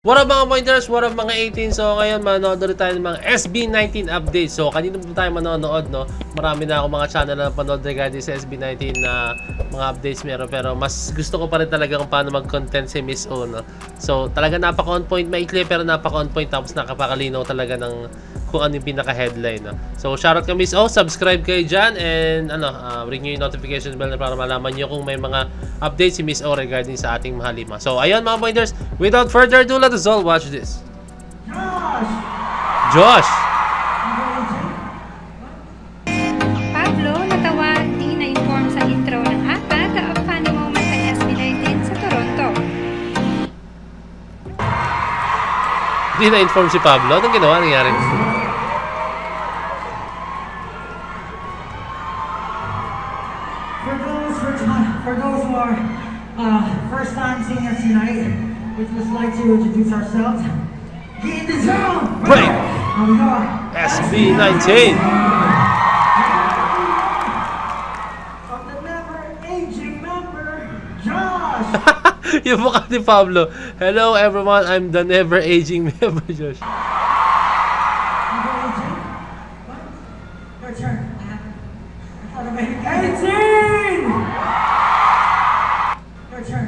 What up mga pointers? What up mga 18? So ngayon manood ulit tayo ng mga SB19 updates. So kanina po tayo manonood, no? Marami na ako mga channel na panood regarding sa SB19 na mga updates meron. Pero mas gusto ko pa rin talaga kung paano mag-content si Miss O, no? So talaga napaka-on point, maikli pero napaka-on point, tapos nakapakalinaw talaga ng kung ano yung pinaka-headline, no? So shoutout ka Miss O, subscribe kayo dyan, and ring nyo yung notification bell na para malaman nyo kung may mga updates si Miss O regarding sa ating mahalima. So ayun mga pointers, without further ado, let us all watch this. Josh! Pablo natawa, di na-inform sa intro ng atag ang funny moment ng SB19 sa Toronto. Di na-inform si Pablo? Anong ginawa? Nangyari? For those who are first time seeing us tonight, we'd just like to introduce ourselves. Get in the zone! Break! Here we go. SB19! From the never-aging member, Josh! Yung mukha ni Pablo. Hello everyone, I'm the never-aging member, Josh. Never-aging? What? Your turn. 18! Your turn.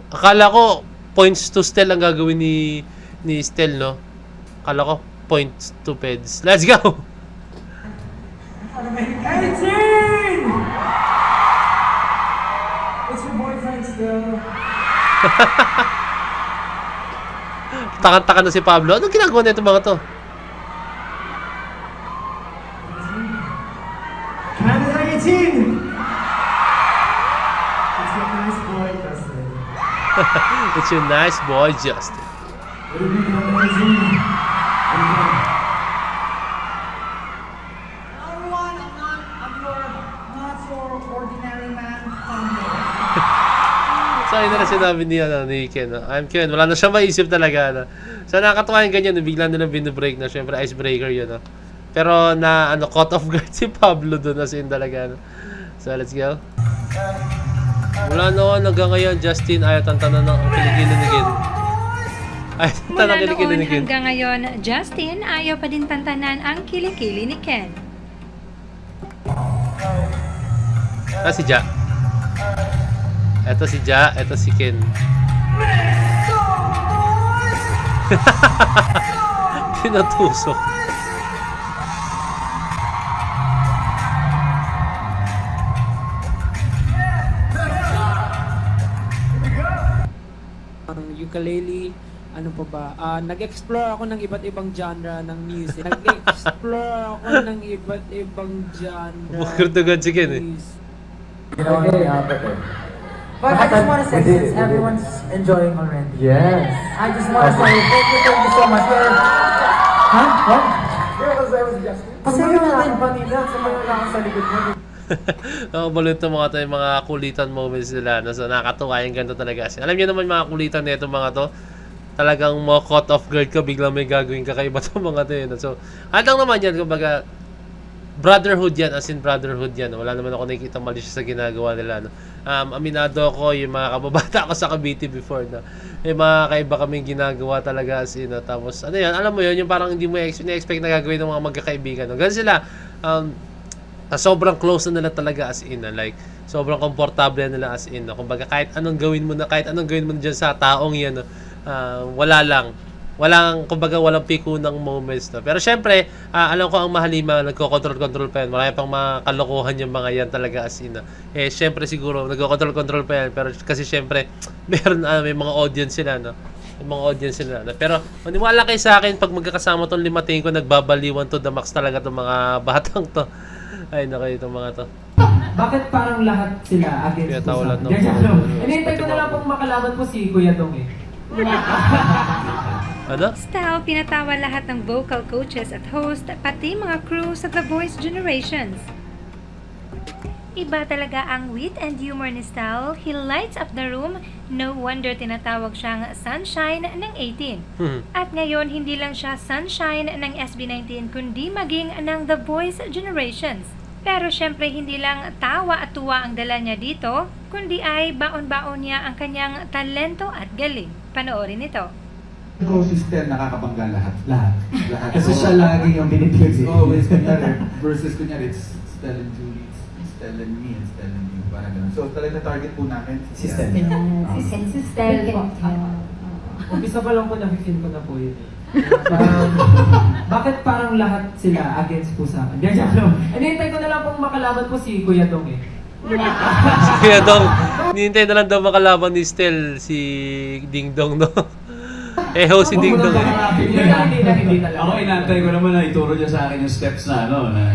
Akala ko points to Stel ang gagawin ni Stel, no? Akala ko points to Peds. Let's go! 18! It's your boyfriend still. Takan-takan na si Pablo. Anong ginagawa nito mga to? Canada 18! It's your nice boy, Justin. It's your nice boy, Justin. What do you think of amazing? Everyone, I'm your not so ordinary man. Sorry na sinabi ni Ken. No? I'm Ken. Wala na siya maisip talaga. No? So nakakatuwa yung ganyan. Bigla nilang binibreak na. Siyempre icebreaker yun. No? Pero na caught off guard si Pablo doon as in talaga. No? So let's go. Wala noon hanggang ngayon, Justin, ayaw tantanan ng kilikili ni Ken. Ayaw tantanan Mula ng kilikili noon ni Ken. hanggang ngayon, Justin ayaw pa din tantanan ang kilikili ni Ken. Si Ja. Eto si Ja, eto si Ken. Tinatusok. Ukulele, ano pa ba? Nag-explore ako ng iba't ibang genre ng music. Nag-explore ako ng iba't ibang genre. Bukurtugan si Ken eh. But I just want to say, since everyone's enjoying already. Yes. I just want to say thank you so much. Huh? What? Pasaya natin pa nila sa mga lang sa likod mo. Nakabalot mga to yung mga kulitan moments nila. No? So nakakatuwa yung ganito talaga. Alam niyo naman mga kulitan nito mga to. Talagang mo caught off guard ka, biglang may gagawin kakaiba to mga to yun. So lang naman yan, kumbaga brotherhood yan, as in brotherhood yan. Wala naman ako nakikita mali sa ginagawa nila. No? Aminado ako, yung mga kababata ko sa Cavite before na yung mga kaiba kaming ginagawa talaga as in. No? Tapos ano yan, alam mo yun, yung parang hindi mo na-expect na gagawin ng mga magkakaibigan. No? Ganun sila, sobrang close na nila talaga as in. No? Like, sobrang komportable nila as in. No? Kumbaga kahit anong gawin mo na, dyan sa taong yan, no? Kumbaga walang piko ng moments, no? Pero syempre, alam ko ang mahalima, nagko-control pa yan. Marami pang mga kalokohan yung mga yan talaga as in. Eh, syempre siguro, nagko-control pa yan. Pero kasi syempre, meron, may mga audience sila, no? May mga audience sila. No? Pero, maniwala kayo sa akin, pag magkakasama tong limating ko, nagbabaliwan to the max talaga tong mga batang to. Ay, naku, itong mga to. Bakit parang lahat sila against Kaya ko tawalan sa... ng Hinihintay ko na lang pong makalaman po si Kuya Dong eh. Ano? Style, pinatawa lahat ng vocal coaches at host, pati mga crew sa The Voice Generations. Iba talaga ang wit and humor ni Style. He lights up the room. No wonder tinatawag siyang Sunshine ng 18. At ngayon, hindi lang siya Sunshine ng SB19, kundi maging ng The Voice Generations. Pero syempre hindi lang tawa at tuwa ang dala niya dito, kundi ay baon-baon niya ang kanyang talento at galing. Panoorin ito. Ko si Stel nakakabangga lahat. Lahat. Kasi siya lagi yung binibigay. Always, kunyari, versus kunyari, it's Stel and Julie, it's Stel and me, and Stel and you, parang ganun. So talaga target po namin Si Stel. Si Stel po. Umpisa pa lang po, nafe-feel ko na po yun. Parang, bakit parang lahat sila against po sa akin? Ganyan lang. Hinihintay ko na lang pong makalaban po si Kuya Dong eh. Kaya Dong, nihintay na lang daw makalaban ni Stel si Ding Dong, no? Si Ding Dong. Hindi talaga. Ako inantay ko naman na ituro niya sa akin yung steps na ano na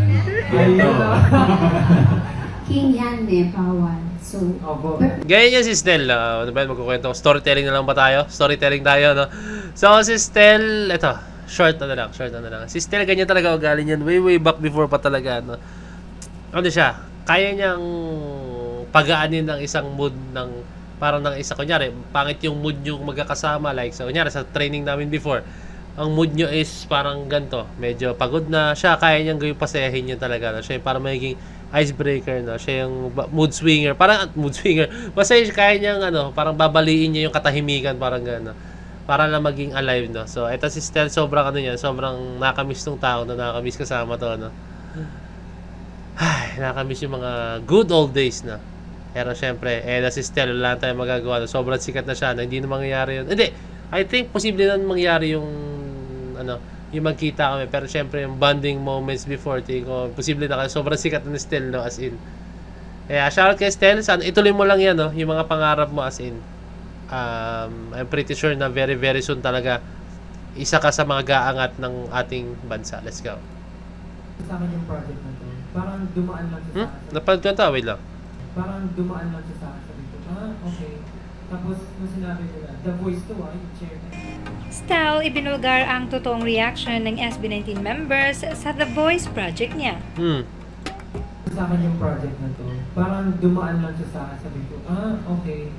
King yan eh, bawal. So, Opo. Ganyan yan si Stel. Ano ba yun? Magkukwento. Storytelling na lang ba tayo? Storytelling tayo, no? So, si Stel, ito, short na lang. Si Stel, ganyan talaga ugali niyan. Way back before pa talaga, no? Ano siya? Kaya niyang pagaanin ng isang mood ng, parang ng isa, kunyari, pangit yung mood nyo magkakasama. Like, so, kunyari, sa training namin before, ang mood nyo is parang ganito. Medyo pagod na siya. Kaya niyang gawin pasayahin niya talaga. No? Siya yung parang magiging icebreaker, no? Siya yung mood swinger. Parang mood swinger. Basta kaya niyang, parang babaliin niya yung katahimikan. Parang gano'n. Para lang maging alive, no? So, ito si Stel, sobrang sobrang nakamiss tong tao na nakamiss kasama to, no? Ay, nakamiss yung mga good old days, no? Pero syempre, si Stel, wala tayong magagawa. No? Sobrang sikat na siya, no? Hindi na mangyayari yun. Hindi, I think posible na mangyari yung, yung magkita kami. Pero syempre, yung bonding moments before, tingin ko, posible na kasi sobrang sikat na ni Stel, no? As in. Kaya, shoutout kay Stel, sana ituloy mo lang yan, no? Yung mga pangarap mo, as in. I'm pretty sure na very soon talaga isa ka sa mga gaangat ng ating bansa. Let's go. Sa akin yung project na to, parang dumaan lang siya sa akin. Napanood ko na, wait lang. Parang dumaan lang siya sa akin. Sabi ko, okay. Tapos, nung sinabi nila, The Voice to, yung chair na. Style, ibinulgar ang totoong reaction ng SB19 members sa The Voice project niya. Sa akin yung project na to, parang dumaan lang siya sa akin. Sabi ko, okay.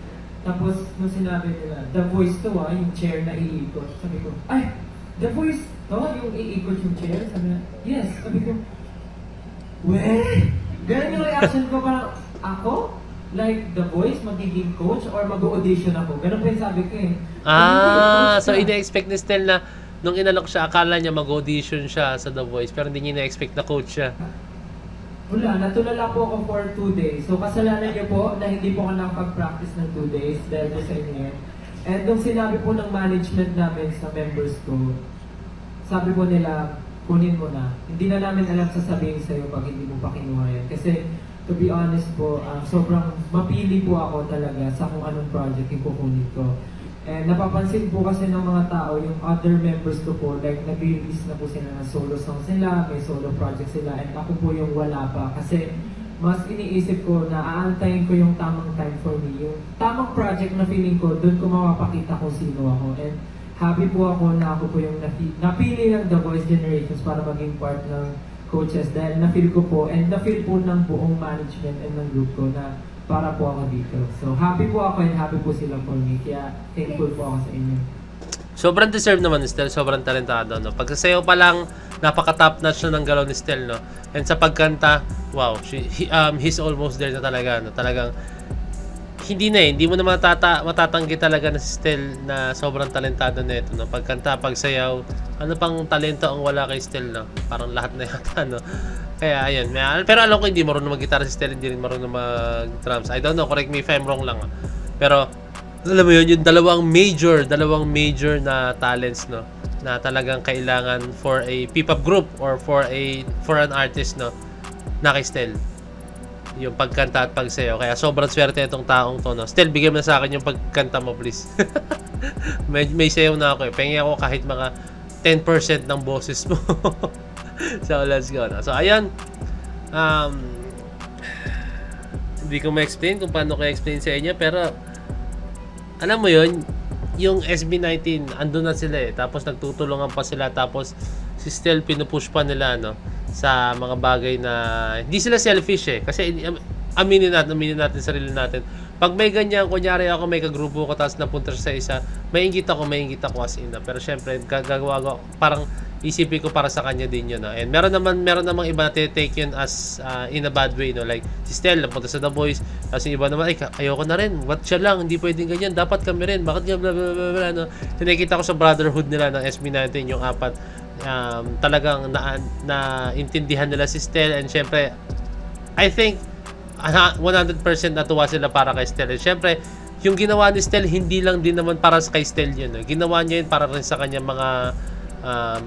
Tapos, nung sinabi nila, The Voice to, yung chair na iikot. Sabi ko, ay, The Voice to, yung iikot yung chair? Sabi na, yes. Sabi ko, ganun yung reaction ko, parang, ako? Like, The Voice, magiging coach, or mag-audition ako? Ganun pa yung sabi ko eh. So ina-expect ni Stel na nung inalok siya, akala niya mag-audition siya sa The Voice, pero hindi niya na-expect na coach siya. Wala, natulala po ako for 2 days. So, kasalanan niyo po na hindi po ako nakapag-practice ng 2 days dahil po sa inyo. And nung sinabi po ng management namin sa members ko, sabi po nila, kunin mo na. Hindi na namin alam sasabihin sa'yo pag hindi mo pa kinuha yan. Kasi, to be honest po, sobrang mapili po ako talaga sa kung anong project yung kukunin ko. And napapansin po kasi ng mga tao, yung other members ko po, like nag-release na po sila ng solo song sila, may solo project sila, and ako po yung wala pa. Kasi mas iniisip ko na aantayin ko yung tamang time for me. Yung tamang project na feeling ko, doon ko mapapakita kung sino ako. And happy po ako na ako po yung napili ng The Voice Generations para maging part ng coaches. Dahil na-feel ko po, and na-feel po ng buong management and ng group ko na para po ako dito. So, happy po ako and happy po sila for me. Kaya, thankful po ako sa inyo. Sobrang deserve naman ni Stel, sobrang talentado, no? Pagsasayaw pa lang, napaka-top notch na ng galaw ni Stel, no? And sa pagkanta, wow, he's almost there na talaga, no? Talagang, hindi mo na matatanggi talaga na si Stel na sobrang talentado na ito, no? Pagkanta, pagsayaw, ano pang talento ang wala kay Stel, no? Parang lahat na yata, no? Kaya, ayun. Pero alam ko hindi marunong mag-gitara si Stel, hindi rin marunong mag-drums. I don't know, correct me if I'm wrong lang. Pero, alam mo yun, yung dalawang major na talents, no? Na talagang kailangan for a P-pop group or for an artist, no? Na kay Stel. Yung pagkanta at pagsayaw. Kaya sobrang swerte itong taong to, no? Stel, bigyan mo na sa akin yung pagkanta mo, please. may sayaw na ako eh. Pengi ako kahit mga 10% ng boses mo. So, let's go na. So, ayan. Hindi ko ma-explain kung paano ko explain sa inyo. Pero, alam mo yun, yung SB19, andun na sila eh. Tapos, nagtutulungan pa sila. Tapos, si Stel, pinupush pa nila, no? Sa mga bagay na, hindi sila selfish eh. Kasi, aminin natin sarili natin. Pag may ganyan, kunyari ako may kagrupo ko, tapos napunta sa isa, may inggit ako as in. Pero, syempre, gagawa ko, parang, isipin ko para sa kanya din yun, no? And meron namang iba na take yun as in a bad way, no? Like si Stel napunta sa The Voice, Tapos yung iba naman, ay, ayoko na rin. Ba't siya lang? Hindi pwedeng ganyan. Dapat kami rin. Bakit nga bla bla bla bla, no? Nakikita ko sa brotherhood nila ng SB19, yung apat, talagang naintindihan nila si Stel, and syempre, I think 100% natuwa sila para kay Stel. And syempre, yung ginawa ni Stel, hindi lang din naman para kay Stel yun. No? Ginawa niya yun para rin sa kanya mga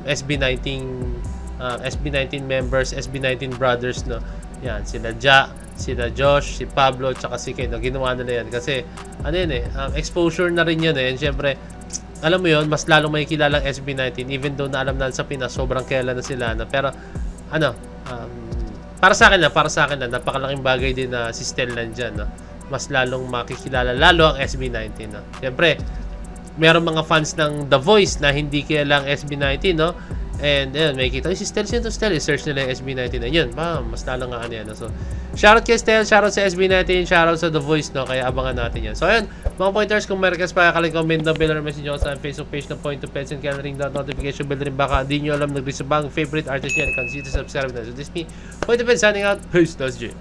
SB19 members, SB19 brothers, no. Yan, sila Ja, sila Josh, si Pablo, tsaka si Ken. No? Ginawa nila yan kasi ano yun exposure na rin yun And syempre, alam mo yun, mas lalong may kilalang SB19 even though na alam na sa Pinas sobrang kilala na sila, no? Pero ano, para sa akin lang, napakalaking bagay din na si Stel nandyan, no? Mas lalong makikilala lalo ang SB19, no? Siyempre, meron mga fans ng The Voice na hindi kilalang SB19, no? And ayun, may kita, si Stel, sino to Stel? Search nila yung SB19 na yun. Mas lalong nga ano yan, no? So, shoutout kay Stel, shoutout sa SB19, shoutout sa The Voice, no? Kaya abangan natin yan. So, ayun, mga pointers, kung meron kas pa, comment na bell or message nyo sa Facebook page ng Point to Pets and kaya ring that notification bell rin baka di nyo alam nagrisabang favorite artist nyo. Consider subscribe na. So, this me, Point to Pets signing out. Peace, that's Jay.